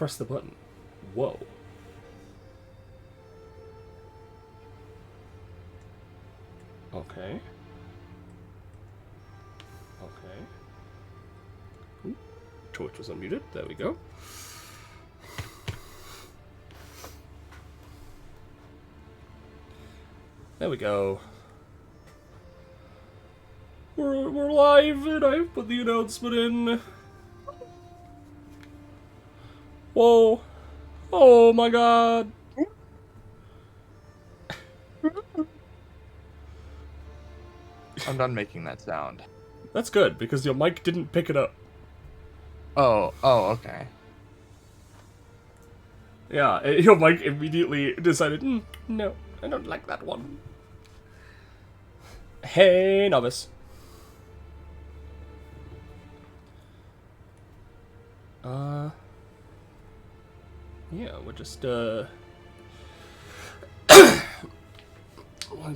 press the button. Whoa. Okay. Okay. Ooh, torch was unmuted. There we go. There we go. We're live, and I've put the announcement in. Whoa. Oh my god. I'm done making that sound. That's good, because your mic didn't pick it up. Oh, okay. Yeah, your mic immediately decided, no, I don't like that one. Hey, novice. Yeah, we're just, letting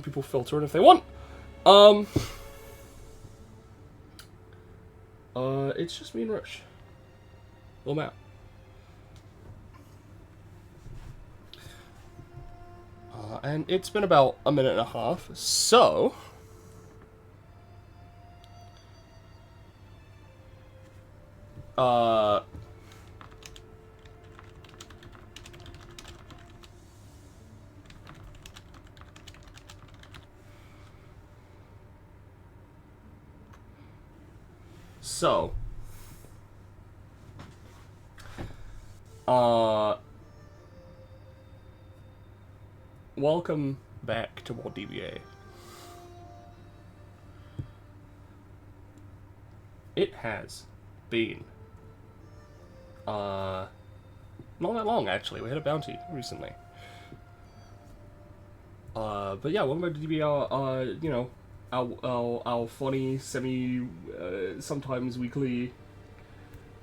people filter in if they want. It's just me and Rush. Little Matt. And it's been about a minute and a half, so... So... Welcome back to more DBA. It has been, not that long, actually. We had a bounty recently. But yeah, welcome back to DBA, you know, our funny, sometimes weekly,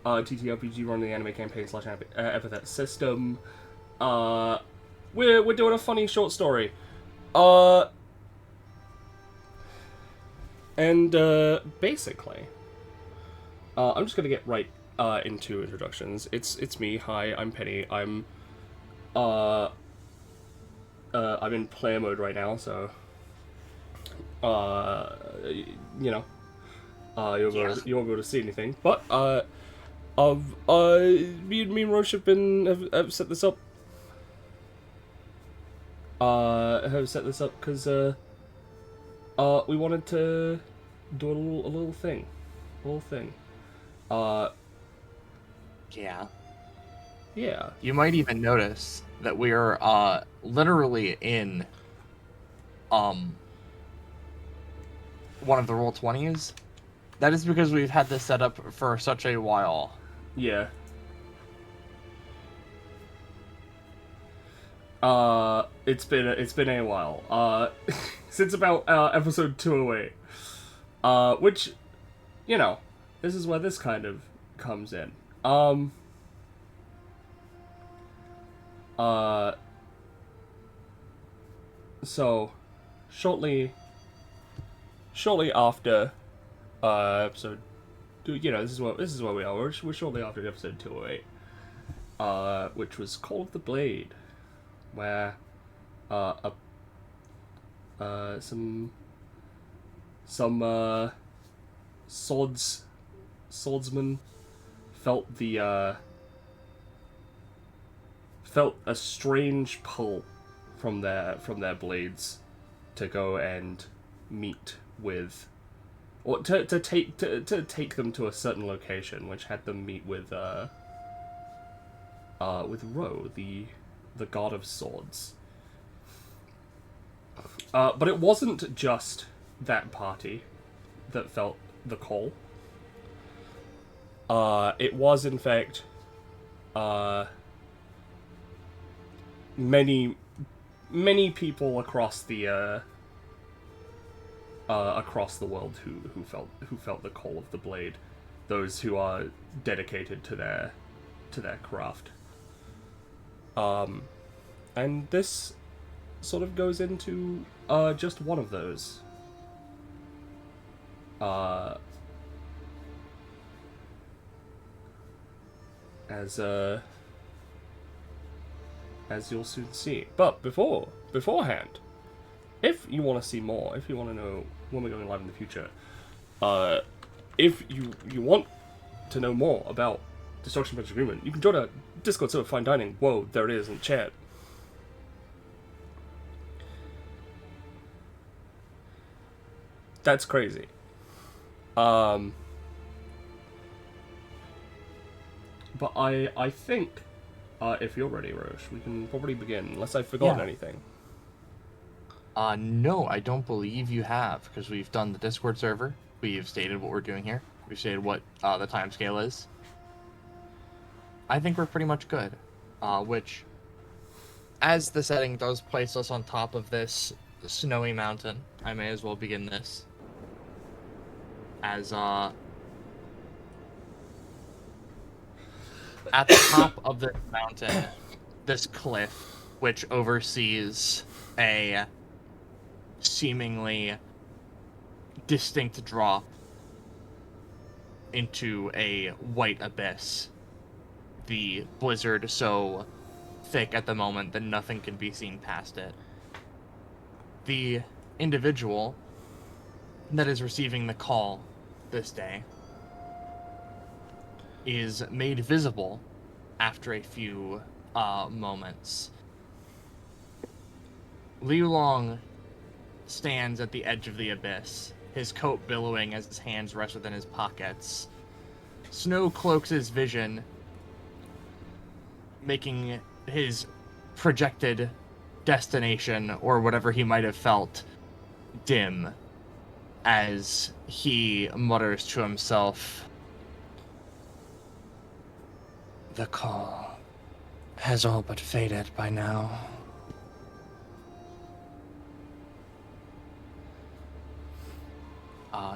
TTRPG run the anime campaign / Epithet System. We're doing a funny short story. Basically, I'm just gonna get right into introductions. It's me. Hi, I'm Penny. I'm in player mode right now, so you know, you won't be able to see anything. But me and Roche have set this up. Have set this up because we wanted to do a little thing. Yeah. Yeah. You might even notice that we are literally in one of the Roll20s. That is because we've had this set up for such a while. Yeah. It's been a while. Since about episode 208. Which, you know, this is where this kind of comes in. So shortly after episode, you know, this is where we are. We're shortly after episode 208, which was Call of the Blade, where some swordsman felt a strange pull from their blades to go and meet with, or to take them to a certain location, which had them meet with Ro, the god of swords. But it wasn't just that party that felt the call. It was, in fact, many people across the world who felt the call of the blade. Those who are dedicated to their craft. And this sort of goes into just one of those. As as you'll soon see. But beforehand, if you want to see more, if you want to know when we're going live in the future, if you want to know more about Destruction Bench Agreement, you can join our Discord server, Fine Dining. Whoa, there it is in chat. That's crazy. But I think, if you're ready, Roche, we can probably begin, unless I've forgotten anything. No, I don't believe you have, because we've done the Discord server. We've stated what we're doing here. We've stated what the timescale is. I think we're pretty much good. Which, as the setting does place us on top of this snowy mountain, I may as well begin this. As, at the top of this mountain, this cliff, which oversees a seemingly distinct drop into a white abyss. The blizzard so thick at the moment that nothing can be seen past it. The individual that is receiving the call this day is made visible after a few moments. Liu Long stands at the edge of the abyss, his coat billowing as his hands rest within his pockets. Snow cloaks his vision, making his projected destination, or whatever he might have felt, dim, as he mutters to himself, "The call has all but faded by now."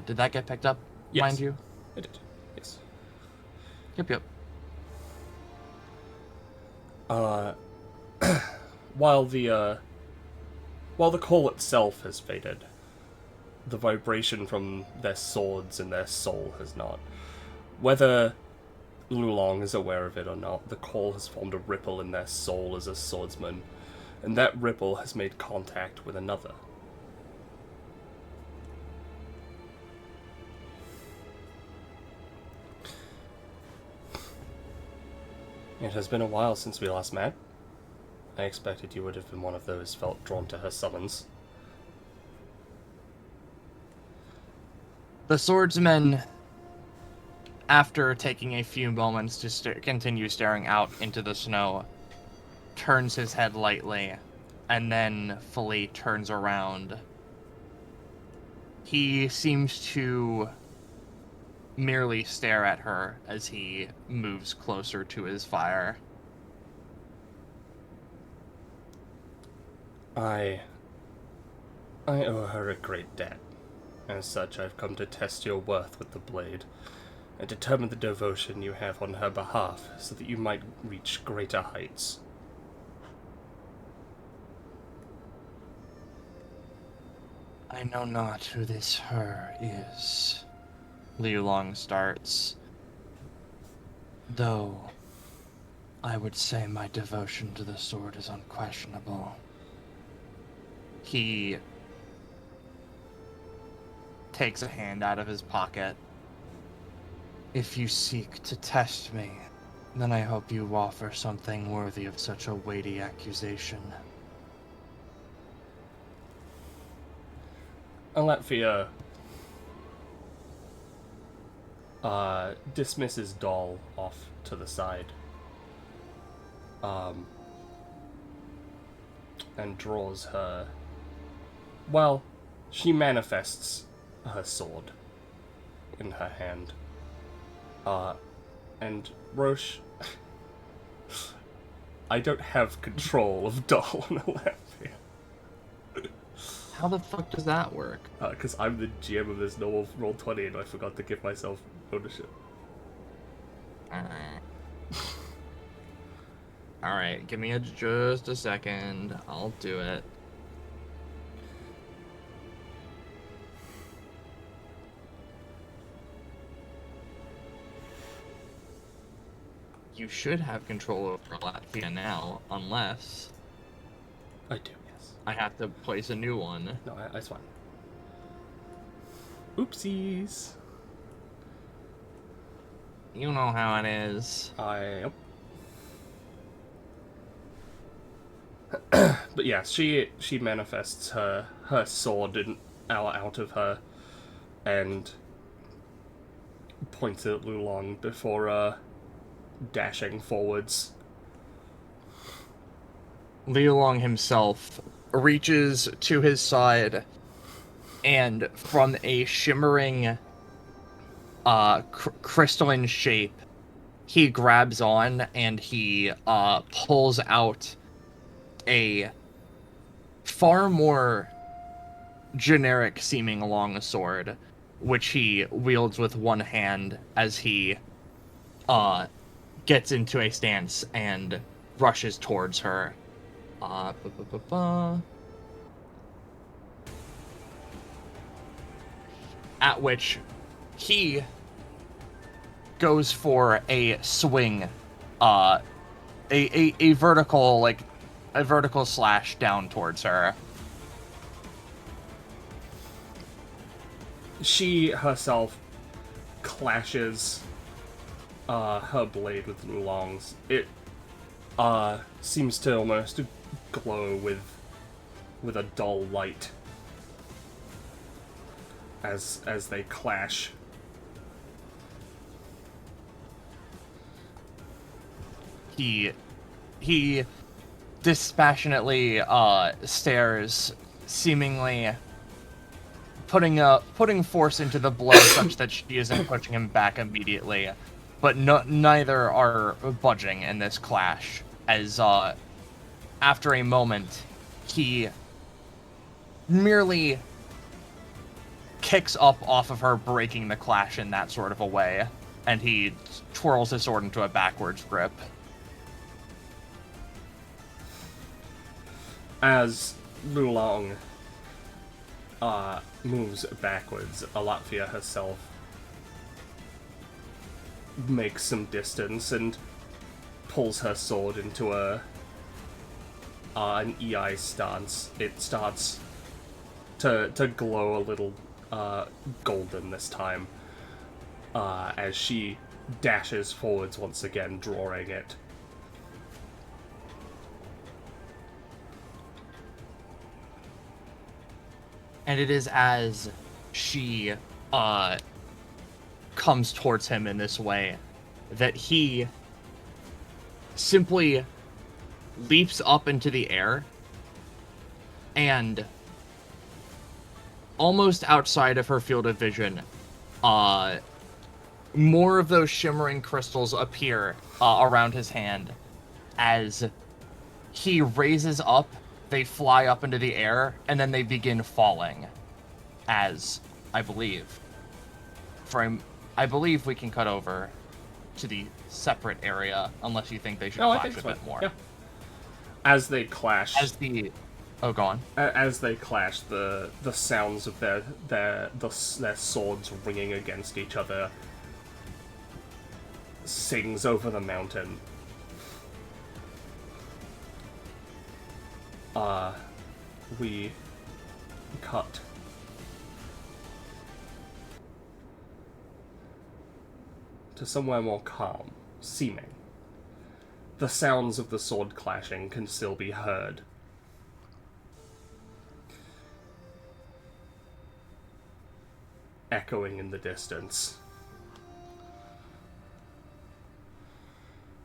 Did that get picked up, Yes, mind you? it did. Yes. Yep. While the call itself has faded, the vibration from their swords and their soul has not. Whether Lulong is aware of it or not, the call has formed a ripple in their soul as a swordsman, and that ripple has made contact with another. It has been a while since we last met. I expected you would have been one of those felt drawn to her summons. The swordsman, after taking a few moments to continue staring out into the snow, turns his head lightly, and then fully turns around. He seems to merely stare at her as he moves closer to his fire. I owe her a great debt. As such, I've come to test your worth with the blade, and determine the devotion you have on her behalf, so that you might reach greater heights. I know not who this her is, Liu Long starts, though I would say my devotion to the sword is unquestionable. He takes a hand out of his pocket. If you seek to test me, then I hope you offer something worthy of such a weighty accusation. Alatvia dismisses Doll off to the side, and draws her. Well, she manifests her sword in her hand. And Roche, I don't have control of Doll and Alatvia. How the fuck does that work? Because I'm the GM of this normal Roll20 and I forgot to give myself ownership. Alright, give me just a second. I'll do it. You You should have control over Latvia now, unless I do, yes. I have to place a new one. No, that's fine. Oopsies. You know how it is. Yep. But yeah, she manifests her sword out of her and points at Lulong before dashing forwards. Liulong himself reaches to his side, and from a shimmering crystalline shape, he grabs on and he pulls out a far more generic seeming long sword, which he wields with one hand as he gets into a stance and rushes towards her. At which he goes for a swing, a vertical, a vertical slash down towards her. She herself clashes her blade with Lulong's. It seems to almost glow with a dull light as they clash. He dispassionately stares, seemingly putting force into the blow such that she isn't pushing him back immediately, but neither are budging in this clash, as after a moment he merely kicks up off of her, breaking the clash in that sort of a way, and he twirls his sword into a backwards grip. As Lulong moves backwards, Latvia herself makes some distance and pulls her sword into an EI stance. It starts to glow a little golden this time, as she dashes forwards once again, drawing it. And it is as she comes towards him in this way that he simply leaps up into the air, and almost outside of her field of vision, more of those shimmering crystals appear around his hand. As he raises up, they fly up into the air, and then they begin falling. As, I believe, I believe we can cut over to the separate area, unless you think they should clash a bit more. Yeah. As they clash... Oh, go on. As they clash, the sounds of their swords ringing against each other sings over the mountain. We cut to somewhere more calm, seeming. The sounds of the sword clashing can still be heard. Echoing in the distance.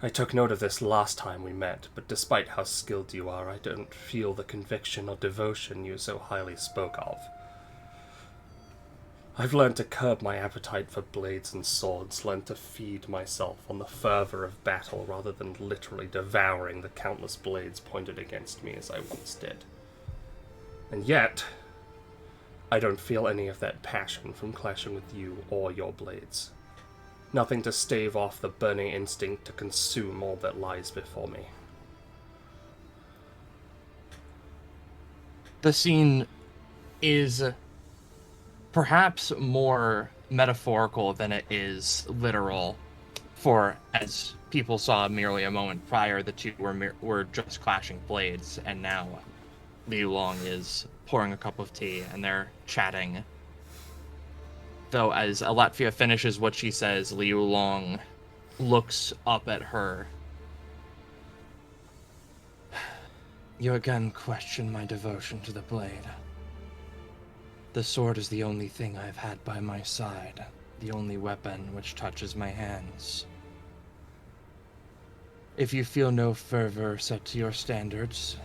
I took note of this last time we met, but despite how skilled you are, I don't feel the conviction or devotion you so highly spoke of. I've learned to curb my appetite for blades and swords, learned to feed myself on the fervor of battle rather than literally devouring the countless blades pointed against me as I once did. And yet, I don't feel any of that passion from clashing with you or your blades. Nothing to stave off the burning instinct to consume all that lies before me. The scene is perhaps more metaphorical than it is literal For, as people saw merely a moment prior, the two were just clashing blades, and now Liu Long is pouring a cup of tea, and they're chatting. Though as Latvia finishes what she says, Liu Long looks up at her. You again question my devotion to the blade. The sword is the only thing I've had by my side, the only weapon which touches my hands. If you feel no fervor set to your standards,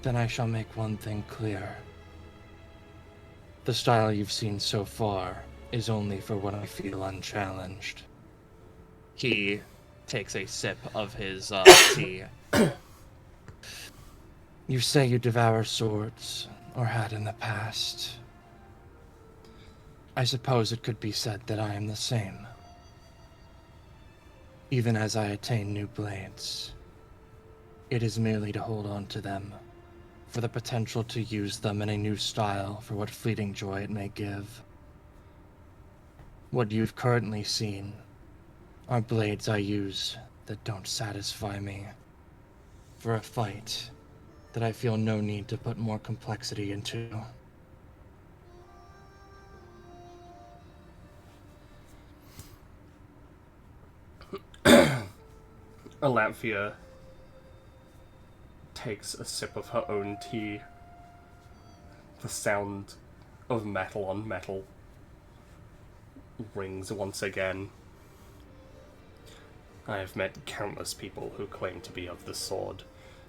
then I shall make one thing clear. The style you've seen so far is only for when I feel unchallenged. He takes a sip of his tea. You say you devour swords, or had in the past. I suppose it could be said that I am the same. Even as I attain new blades, it is merely to hold on to them, for the potential to use them in a new style for what fleeting joy it may give. What you've currently seen are blades I use that don't satisfy me. For a fight that I feel no need to put more complexity into. Latvia takes a sip of her own tea. The sound of metal on metal rings once again. I have met countless people who claim to be of the sword,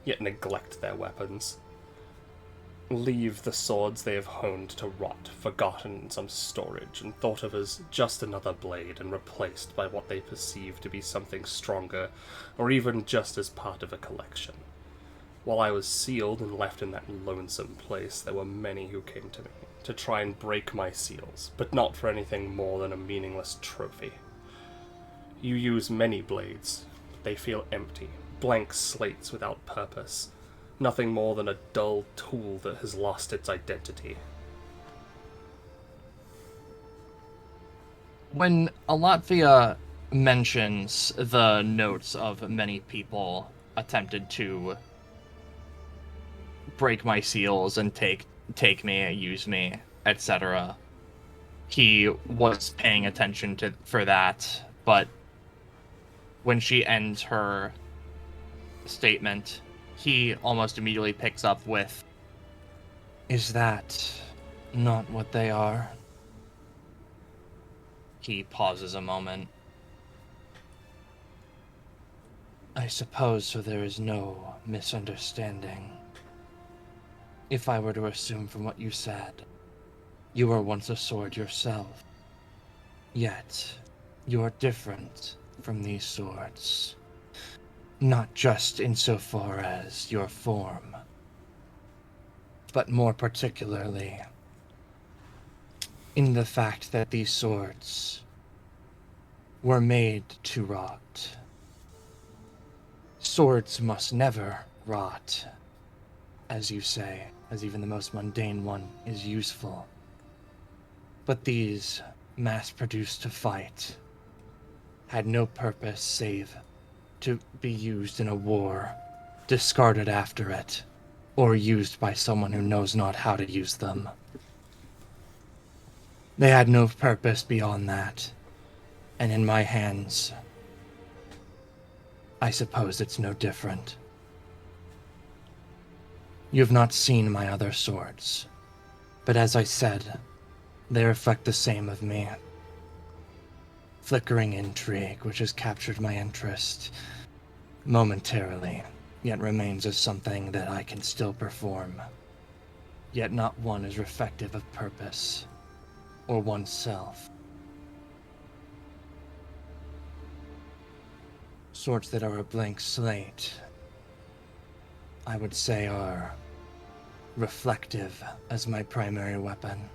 yet neglect their weapons. Leave the swords they have honed to rot, forgotten in some storage, and thought of as just another blade and replaced by what they perceive to be something stronger, or even just as part of a collection. While I was sealed and left in that lonesome place, there were many who came to me to try and break my seals, but not for anything more than a meaningless trophy. You use many blades, but they feel empty, blank slates without purpose. Nothing more than a dull tool that has lost its identity. When Latvia mentions the notes of many people attempted to break my seals and take me, use me, etc., he was paying attention for that, but when she ends her statement, he almost immediately picks up with, "Is that not what they are?" He pauses a moment. I suppose so there is no misunderstanding. If I were to assume from what you said, you were once a sword yourself. Yet, you are different from these swords. Not just insofar as your form, but more particularly in the fact that these swords were made to rot. Swords must never rot, as you say, as even the most mundane one is useful. But these, mass-produced to fight, had no purpose save to be used in a war, discarded after it, or used by someone who knows not how to use them. They had no purpose beyond that, and in my hands, I suppose it's no different. You've not seen my other swords, but as I said, they reflect the same of me. Flickering intrigue which has captured my interest momentarily, yet remains as something that I can still perform. Yet not one is reflective of purpose, or oneself. Swords that are a blank slate, I would say, are reflective as my primary weapon.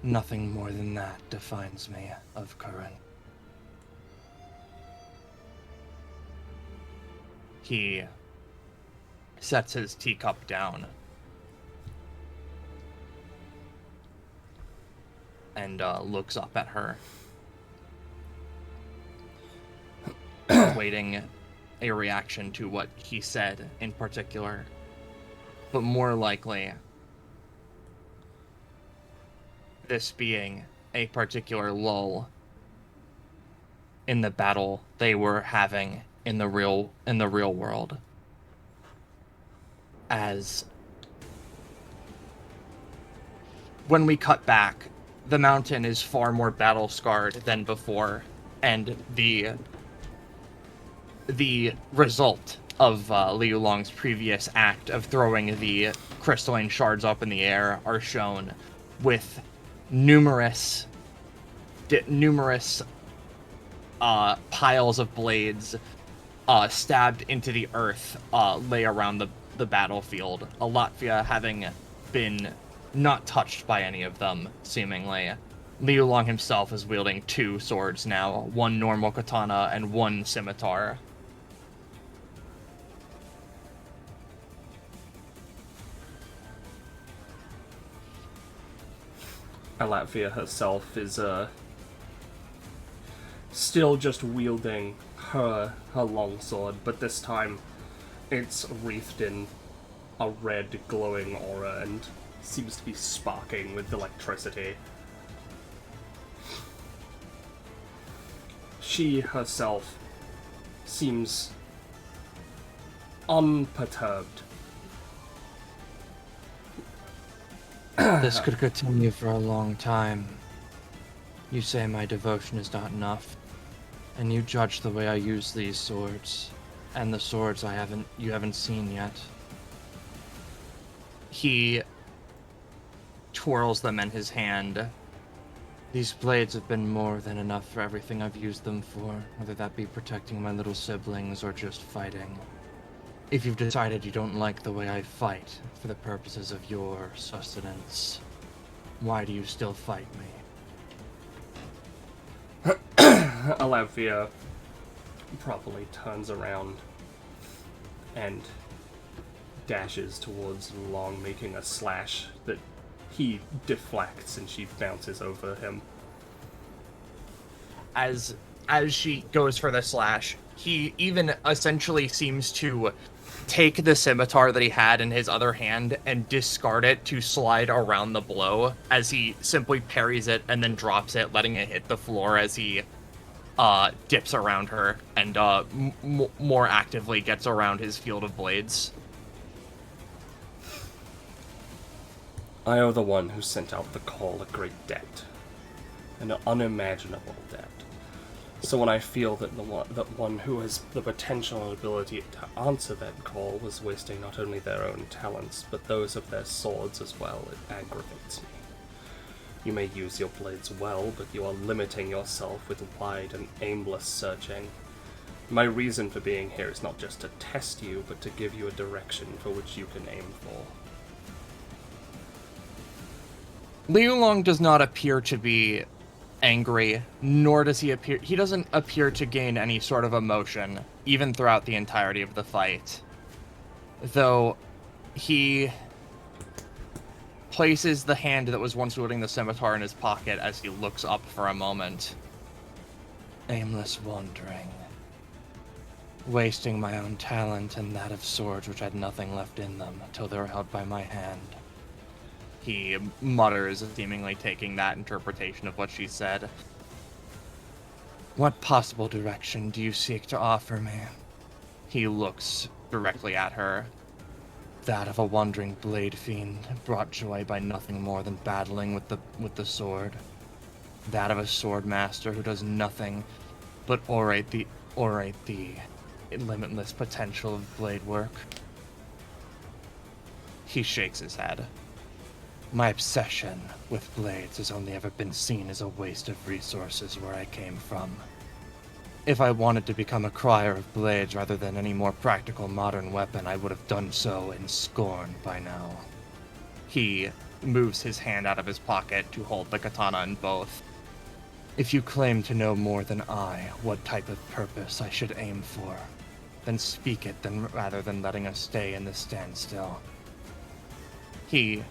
Nothing more than that defines me of current. He sets his teacup down and looks up at her. awaiting a reaction to what he said in particular. But more likely, this being a particular lull in the battle they were having in the real world. As when we cut back, the mountain is far more battle scarred than before, and the result of Liu Long's previous act of throwing the crystalline shards up in the air are shown with numerous piles of blades stabbed into the earth lay around the battlefield. Latvia having been not touched by any of them, seemingly. Liu Long himself is wielding 2 swords now, 1 normal katana and 1 scimitar. Latvia herself is still just wielding her longsword, but this time it's wreathed in a red glowing aura and seems to be sparking with electricity. She herself seems unperturbed. This could continue for a long time. You say my devotion is not enough, and you judge the way I use these swords, and the swords you haven't seen yet. He twirls them in his hand. These blades have been more than enough for everything I've used them for, whether that be protecting my little siblings or just fighting. If you've decided you don't like the way I fight for the purposes of your sustenance, why do you still fight me? Latvia properly turns around and dashes towards Long, making a slash that he deflects and she bounces over him. As she goes for the slash, he even essentially seems to take the scimitar that he had in his other hand and discard it to slide around the blow, as he simply parries it and then drops it, letting it hit the floor as he dips around her and more actively gets around his field of blades. I owe the one who sent out the call a great debt, an unimaginable debt. So when I feel that that one who has the potential and ability to answer that call was wasting not only their own talents, but those of their swords as well, it aggravates me. You may use your blades well, but you are limiting yourself with wide and aimless searching. My reason for being here is not just to test you, but to give you a direction for which you can aim for. Liu Long does not appear to be angry, nor does he doesn't appear to gain any sort of emotion, even throughout the entirety of the fight. Though he places the hand that was once wielding the scimitar in his pocket as he looks up for a moment. Aimless wandering. Wasting my own talent and that of swords which had nothing left in them until they were held by my hand. He mutters, seemingly taking that interpretation of what she said. What possible direction do you seek to offer me? He looks directly at her. That of a wandering blade fiend, brought joy by nothing more than battling with the sword. That of a sword master who does nothing but orate the limitless potential of blade work. He shakes his head. My obsession with blades has only ever been seen as a waste of resources where I came from. If I wanted to become a crier of blades rather than any more practical modern weapon, I would have done so in scorn by now. He moves his hand out of his pocket to hold the katana in both. If you claim to know more than I what type of purpose I should aim for, then speak it rather than letting us stay in this standstill. He,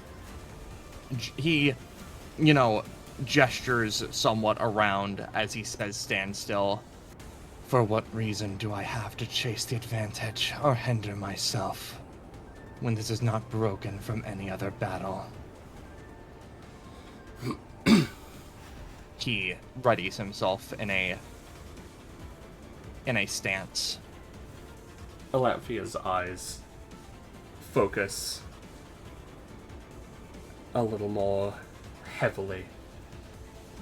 gestures somewhat around as he says stand still. For what reason do I have to chase the advantage or hinder myself when this is not broken from any other battle? He readies himself in a stance. Alatvia's eyes focus a little more heavily.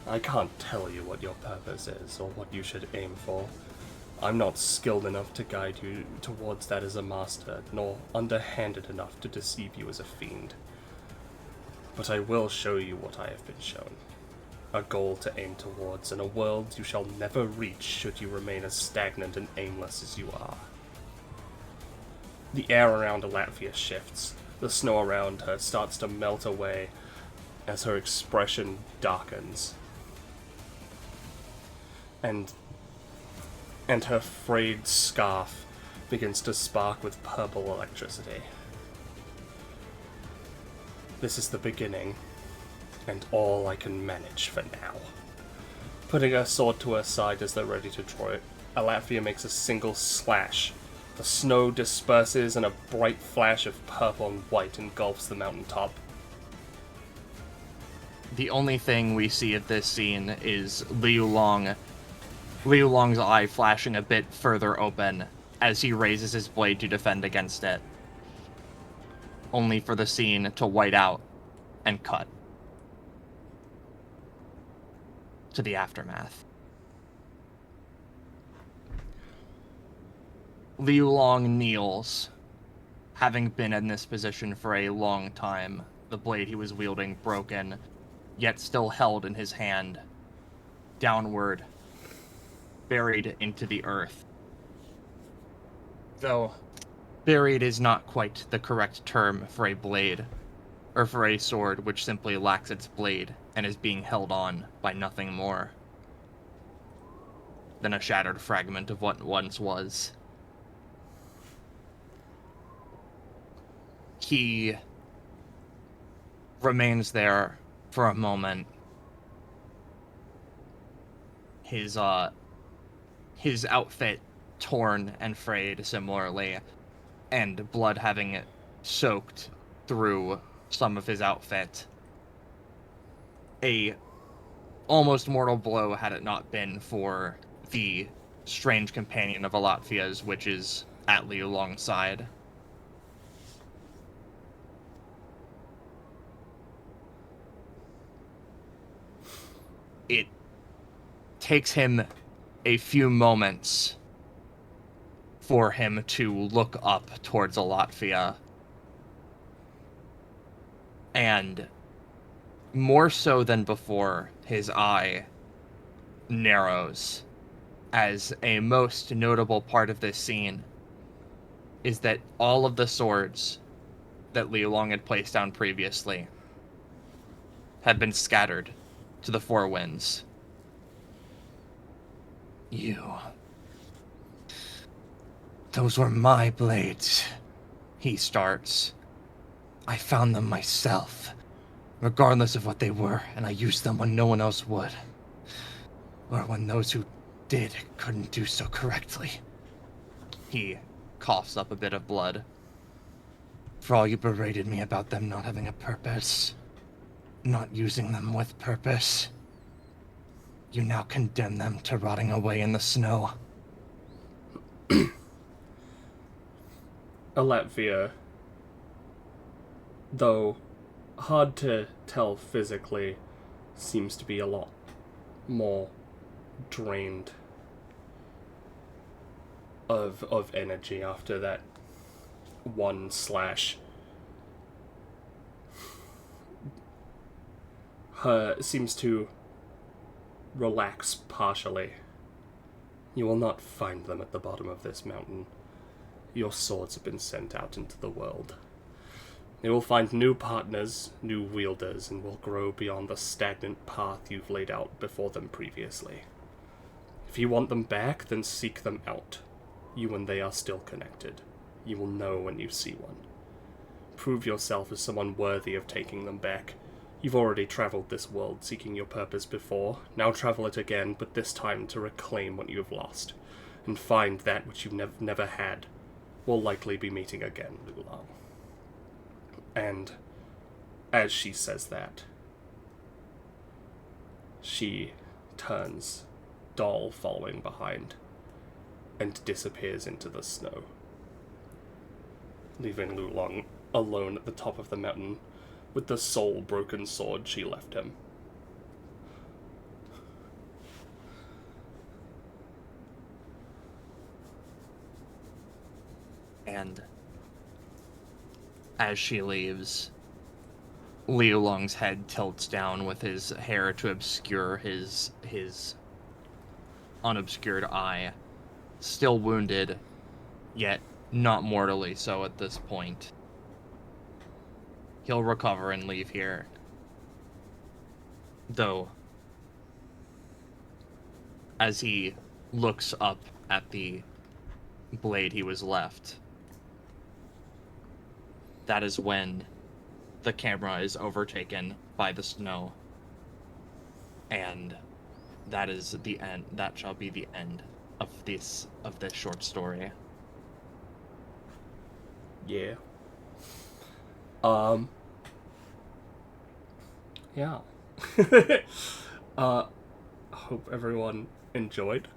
I can't tell you what your purpose is or what you should aim for. I'm not skilled enough to guide you towards that as a master, nor underhanded enough to deceive you as a fiend. But I will show you what I have been shown. A goal to aim towards, and a world you shall never reach should you remain as stagnant and aimless as you are. The air around Alatvia shifts. The snow around her starts to melt away as her expression darkens. And her frayed scarf begins to spark with purple electricity. This is the beginning, and all I can manage for now. Putting her sword to her side as they're ready to draw it, Alatvia makes a single slash. The snow disperses and a bright flash of purple and white engulfs the mountaintop. The only thing we see at this scene is Liu Long's eye flashing a bit further open as he raises his blade to defend against it, only for the scene to white out and cut to the aftermath. Liu Long kneels, having been in this position for a long time, the blade he was wielding broken, yet still held in his hand, downward, buried into the earth. Though buried is not quite the correct term for a blade, or for a sword which simply lacks its blade and is being held on by nothing more than a shattered fragment of what once was. He remains there for a moment, his outfit torn and frayed similarly, and blood having soaked through some of his outfit. A almost mortal blow had it not been for the strange companion of Alatvia's, which is at Liu Long's side. It takes him a few moments for him to look up towards Alatvia, and more so than before, his eye narrows, as a most notable part of this scene is that all of the swords that Liu Long had placed down previously had been scattered to the four winds. Those were my blades, he starts. I found them myself, regardless of what they were, and I used them when no one else would. Or when those who did couldn't do so correctly. He coughs up a bit of blood. For all you berated me about them not having a purpose, not using them with purpose, you now condemn them to rotting away in the snow. Alatvia, though hard to tell physically, seems to be a lot more drained of energy after that one slash. Her seems to relax partially. You will not find them at the bottom of this mountain. Your swords have been sent out into the world. They will find new partners, new wielders, and will grow beyond the stagnant path you've laid out before them previously. If you want them back, then seek them out. You and they are still connected. You will know when you see one. Prove yourself as someone worthy of taking them back. You've already traveled this world seeking your purpose before. Now travel it again, but this time to reclaim what you have lost. and find that which you never had, will likely be meeting again, Lu Lang. And as she says that, she turns, Doll following behind, and disappears into the snow, leaving Lu Lang alone at the top of the mountain with the sole broken sword she left him. And as she leaves, Liu Long's head tilts down with his hair to obscure his unobscured eye. Still wounded, yet not mortally so at this point. He'll recover and leave here. Though, as he looks up at the blade he was left, that is when the camera is overtaken by the snow. And that is the end. That shall be the end of this short story. Yeah. Yeah. Hope everyone enjoyed.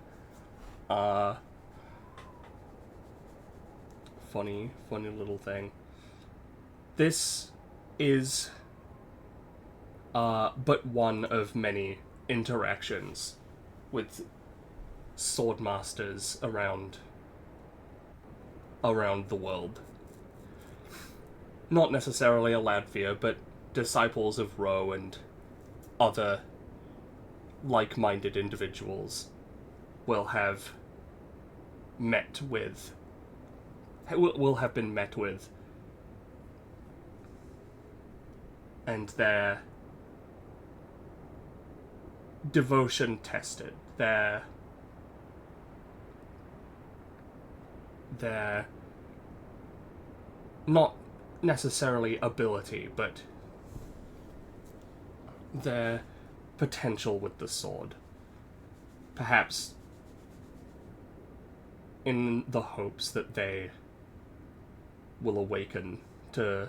Funny little thing. This is but one of many interactions with swordmasters around the world. Not necessarily a Latvia, but disciples of Ro and other like-minded individuals will have been met with and their devotion tested, their not necessarily ability, but their potential with the sword. Perhaps in the hopes that they will awaken to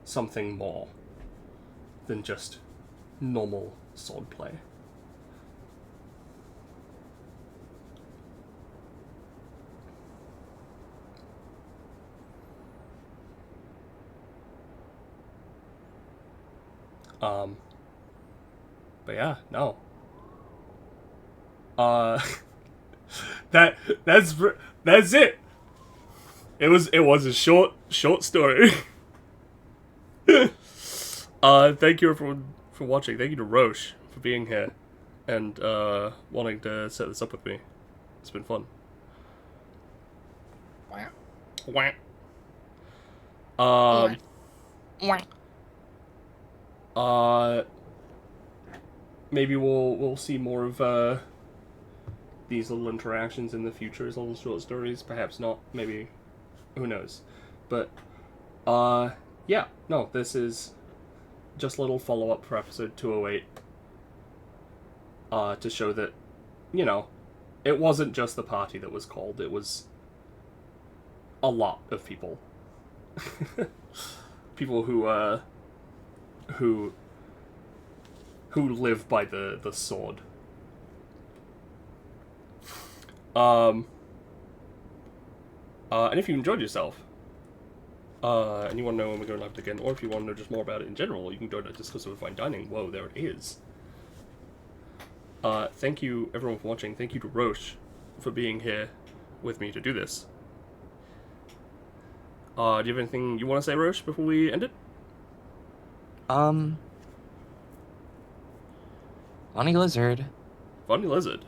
something more than just normal swordplay. But yeah, no. That's it. It was a short story. Thank you everyone for watching. Thank you to Roche for being here and wanting to set this up with me. It's been fun. Maybe we'll see more of these little interactions in the future as little short stories. Perhaps not. Maybe. Who knows? But yeah. No, this is just a little follow-up for episode 208. To show that, you know, it wasn't just the party that was called. It was a lot of people. People who live by the sword. And if you enjoyed yourself, and you want to know when we're going live again, or if you want to know just more about it in general, you can go to Discuss with Fine Dining. Whoa, there it is. Thank you everyone for watching. Thank you to Roche for being here with me to do this. Do you have anything you want to say, Roche, before we end it? Funny lizard. Funny lizard.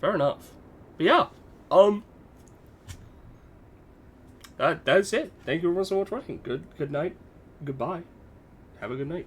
Fair enough. But yeah, that's it. Thank you everyone so much for watching. Good night. Goodbye. Have a good night.